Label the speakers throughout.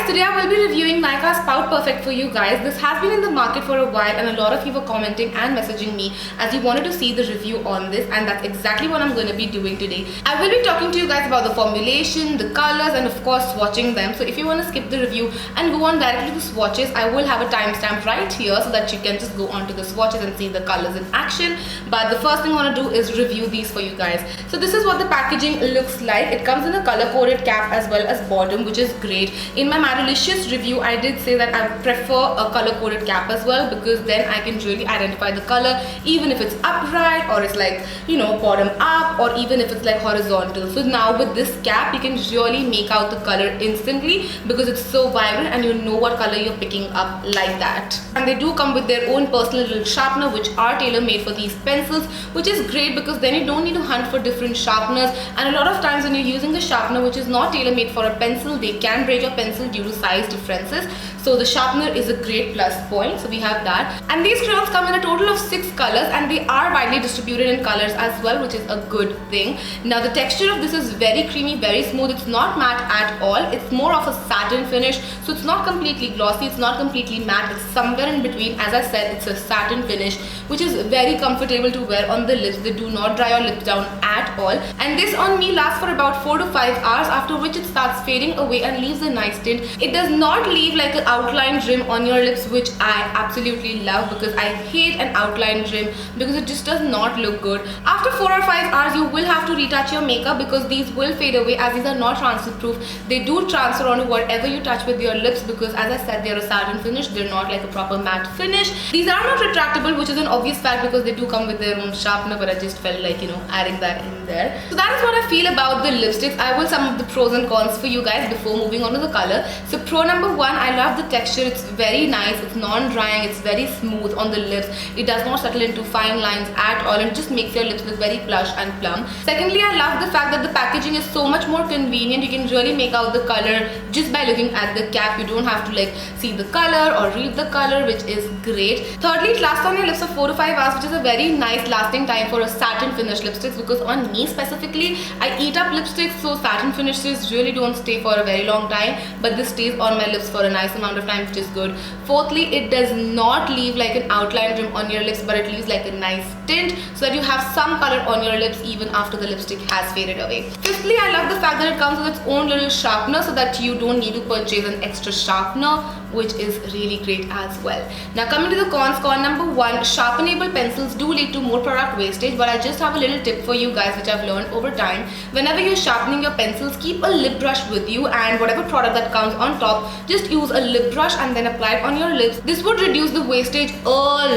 Speaker 1: guys, today I will be reviewing Nykaa's Pout Perfect for you guys. This has been in the market for a while and a lot of you were commenting and messaging me as you wanted to see the review on this, and that's exactly what I'm going to be doing today. I will be talking to you guys about the formulation, the colors, and of course swatching them. So if you want to skip the review and go on directly to the swatches, I will have a timestamp right here so that you can just go on to the swatches and see the colors in action. But the first thing I want to do is review these for you guys. So this is what the packaging looks like. It comes in a color coded cap as well as bottom, which is great. In my Madalicious review, I did say that I prefer a color coded cap as well, because then I can really identify the color even if it's upright or it's like, you know, bottom up, or even if it's like horizontal. So now with this cap you can really make out the color instantly because it's so vibrant and you know what color you're picking up like that. And they do come with their own personal little sharpener which are tailor made for these pencils, which is great because then you don't need to hunt for different sharpeners. And a lot of times when you're using a sharpener which is not tailor made for a pencil, they can break your pencil due to size differences. So the sharpener is a great plus point. So we have that. And these crayons come in a total of 6 colors and they are widely distributed in colors as well, which is a good thing. Now the texture of this is very creamy, very smooth. It's not matte at all. It's more of a satin finish. So it's not completely glossy, it's not completely matte. It's somewhere in between. As I said, it's a satin finish, which is very comfortable to wear on the lips. They do not dry your lips down at all. And this on me lasts for about 4 to 5 hours, after which it starts fading away and leaves a nice tint. It does not leave like an outline rim on your lips, which I absolutely love because I hate an outline rim because it just does not look good. After 4 or 5 hours, you will have to retouch your makeup because these will fade away, as these are not transfer proof. They do transfer onto whatever you touch with your lips because, as I said, they're a satin finish. They're not like a proper matte finish. These are not retractable, which is an obvious fact because they do come with their own sharpener, but I just felt like, you know, adding that in there. So that is what I feel about the lipsticks. I will sum up the pros and cons for you guys before moving on to the color. So pro number 1, I love the texture. It's very nice. It's non-drying. It's very smooth on the lips. It does not settle into fine lines at all and just makes your lips look very plush and plump. Secondly, I love the fact that the packaging is so much more convenient. You can really make out the color just by looking at the cap. You don't have to like see the color or read the color, which is great. Thirdly, it lasts on your lips for 4 to 5 hours, which is a very nice lasting time for a satin finish lipsticks, because on me specifically, I eat up lipsticks, so satin finishes really don't stay for a very long time, but this stays on my lips for a nice amount of time, which is good. Fourthly, it does not leave like an outline rim on your lips, but it leaves like a nice tint so that you have some color on your lips even after the lipstick has faded away. Fifthly, I love the fact that it comes with its own little sharpener so that you don't need to purchase an extra sharpener, which is really great as well. Now coming to the cons, con number 1, sharpenable pencils do lead to more product wastage, but I just have a little tip for you guys which I've learned over time. Whenever you're sharpening your pencils, keep a lip brush with you, and whatever product that comes on top, just use a lip brush and then apply it on your lips. This would reduce the wastage a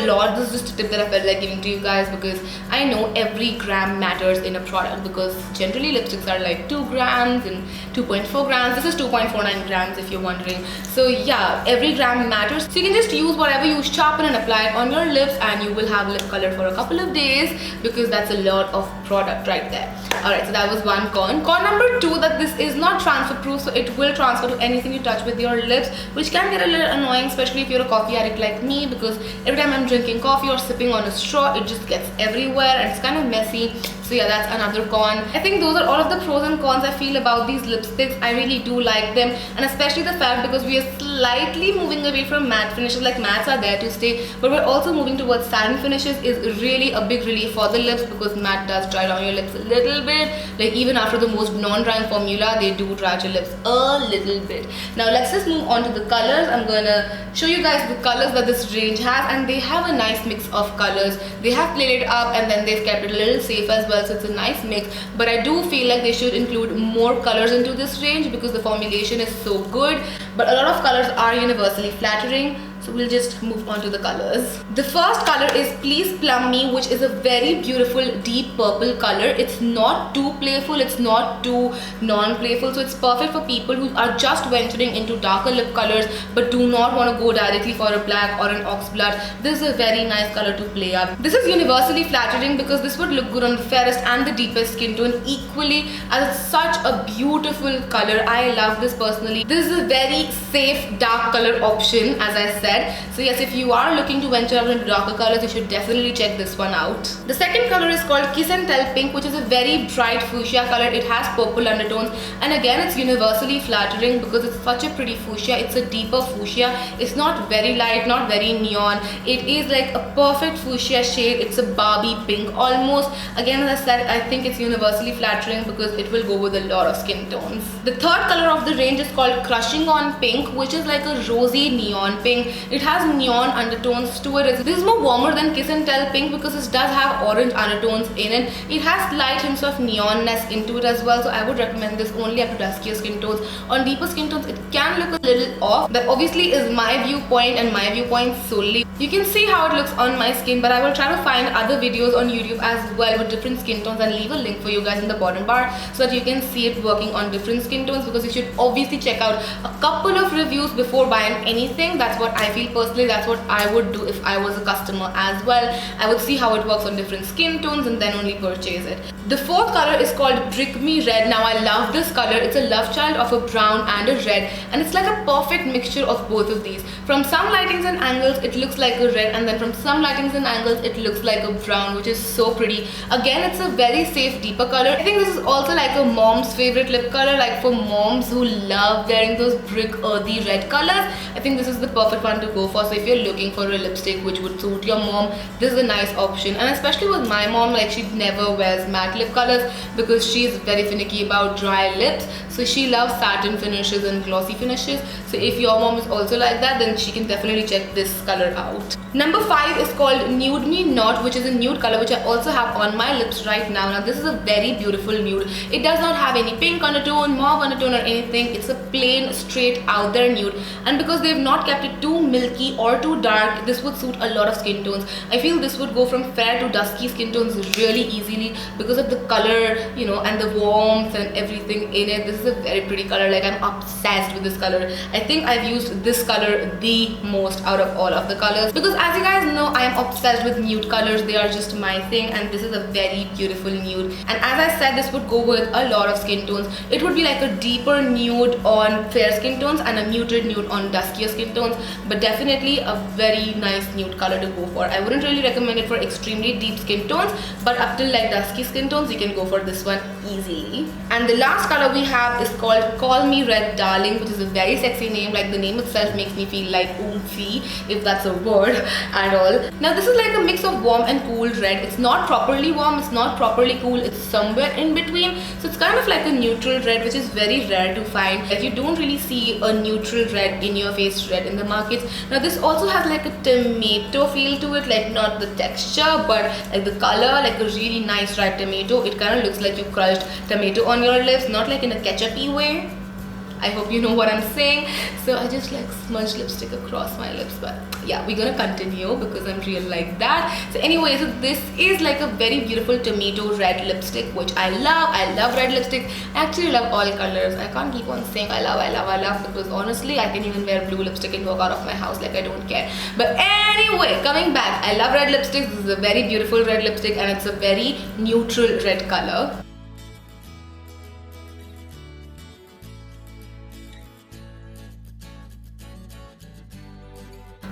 Speaker 1: lot. This is just a tip that I felt like giving to you guys because I know every gram matters in a product, because generally lipsticks are like 2 grams and 2.4 grams. This is 2.49 grams if you're wondering. So yeah, every gram matters. So you can just use whatever you sharpen and apply it on your lips and you will have lip color for a couple of days, because that's a lot of product right there. Alright, so that was one con. Con number 2, that this is not transfer proof, so it will transfer to anything you touch with your lips, which can get a little annoying, especially if you're a coffee addict like me, because every time I'm drinking coffee or sipping on a straw, it just gets everywhere and it's kind of messy. So yeah, that's another con. I think those are all of the pros and cons I feel about these lipsticks. I really do like them, and especially the fact because we are slightly moving away from matte finishes. Like mattes are there to stay, but we're also moving towards satin finishes is really a big relief for the lips, because matte does dry down your lips a little bit. Like even after the most non-drying formula, they do dry your lips a little bit. Now let's just move on to the colors. I'm gonna show you guys the colors that this range has, and they have a nice mix of colors. They have played it up and then they've kept it a little safe as well, so it's a nice mix. But I do feel like they should include more colors into this range because the formulation is so good. But a lot of colors are universally flattering. So we'll just move on to the colors. The first color is Please Plum Me, which is a very beautiful deep purple color. It's not too playful, it's not too non-playful, so it's perfect for people who are just venturing into darker lip colors but do not want to go directly for a black or an ox blood. This is a very nice color to play up. This is universally flattering because this would look good on the fairest and the deepest skin tone equally, as it's such a beautiful color. I love this personally. This is a very safe dark color option, as I said. red. So yes, if you are looking to venture out into darker colors, you should definitely check this one out. The second color is called Kiss and Tell Pink, which is a very bright fuchsia color. It has purple undertones, and again it's universally flattering because it's such a pretty fuchsia. It's a deeper fuchsia. It's not very light, not very neon. It is like a perfect fuchsia shade. It's a Barbie pink almost. Again, as I said, I think it's universally flattering because it will go with a lot of skin tones. The third color of the range is called Crushing on Pink, which is like a rosy neon pink. It has neon undertones to it. This is more warmer than Kiss and Tell Pink because it does have orange undertones in it. It has slight hints of neonness into it as well, so I would recommend this only up to duskier skin tones. On deeper skin tones, it can look a little off. That obviously is my viewpoint and my viewpoint solely. You can see how it looks on my skin, but I will try to find other videos on YouTube as well with different skin tones and leave a link for you guys in the bottom bar so that you can see it working on different skin tones, because you should obviously check out a couple of reviews before buying anything. That's what I feel personally. That's what I would do if I was a customer as well. I would see how it works on different skin tones and then only purchase it. The fourth color is called Brick Me Red. Now I love this color. It's a love child of a brown and a red, and it's like a perfect mixture of both of these. From some lightings and angles it looks like a red, and then from some lightings and angles it looks like a brown, which is so pretty. Again, it's a very safe deeper color. I think this is also like a mom's favorite lip color, like for moms who love wearing those brick earthy red colors. I think this is the perfect one to go for. So if you're looking for a lipstick which would suit your mom, this is a nice option. And especially with my mom, like she never wears matte lip colors because she's very finicky about dry lips. So she loves satin finishes and glossy finishes. So if your mom is also like that, then she can definitely check this color out. Number 5 is called Nude Me Not, which is a nude color which I also have on my lips right now. Now this is a very beautiful nude. It does not have any pink undertone, mauve undertone or anything. It's a plain straight out there nude, and because they've not kept it too milky or too dark, this would suit a lot of skin tones. I feel this would go from fair to dusky skin tones really easily because of the color, you know, and the warmth and everything in it. This is a very pretty color. Like I'm obsessed with this color. I think I've used this color the most out of all of the colors because, as you guys know, I am obsessed with nude colors. They are just my thing, and this is a very beautiful nude. And as I said, this would go with a lot of skin tones. It would be like a deeper nude on fair skin tones and a muted nude on duskier skin tones, but definitely a very nice nude color to go for. I wouldn't really recommend it for extremely deep skin tones, but up till like dusky skin tones, you can go for this one easily. And the last color we have is called Call Me Red Darling, which is a very sexy name. Like the name itself makes me feel like oomphy, if that's a word at all. Now this is like a mix of warm and cool red. It's not properly warm, it's not properly cool, it's somewhere in between. So it's kind of like a neutral red, which is very rare to find. Like you don't really see a neutral red, in your face red in the markets. Now this also has like a tomato feel to it, like not the texture but like the color, like a really nice ripe tomato. It kind of looks like you crushed tomato on your lips, not like in a ketchup-y way. I hope you know what I'm saying. So I just like smudged lipstick across my lips, but yeah, we're gonna continue because I'm real like that. So anyway, so this is like a very beautiful tomato red lipstick, which I love. I love red lipstick. I actually love all colors. I can't keep on saying I love because honestly I can even wear blue lipstick and walk out of my house like I don't care. But anyway, coming back, I love red lipsticks. This is a very beautiful red lipstick and it's a very neutral red color.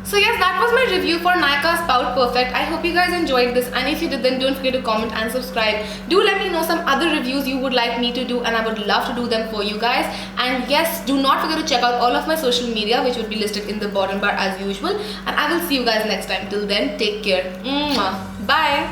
Speaker 1: So yes, that was my review for Nykaa Spout Perfect. I hope you guys enjoyed this, and if you did, then don't forget to comment and subscribe. Do let me know some other reviews you would like me to do, and I would love to do them for you guys. And yes, do not forget to check out all of my social media, which would be listed in the bottom bar as usual. And I will see you guys next time. Till then, take care. Mwah. Bye.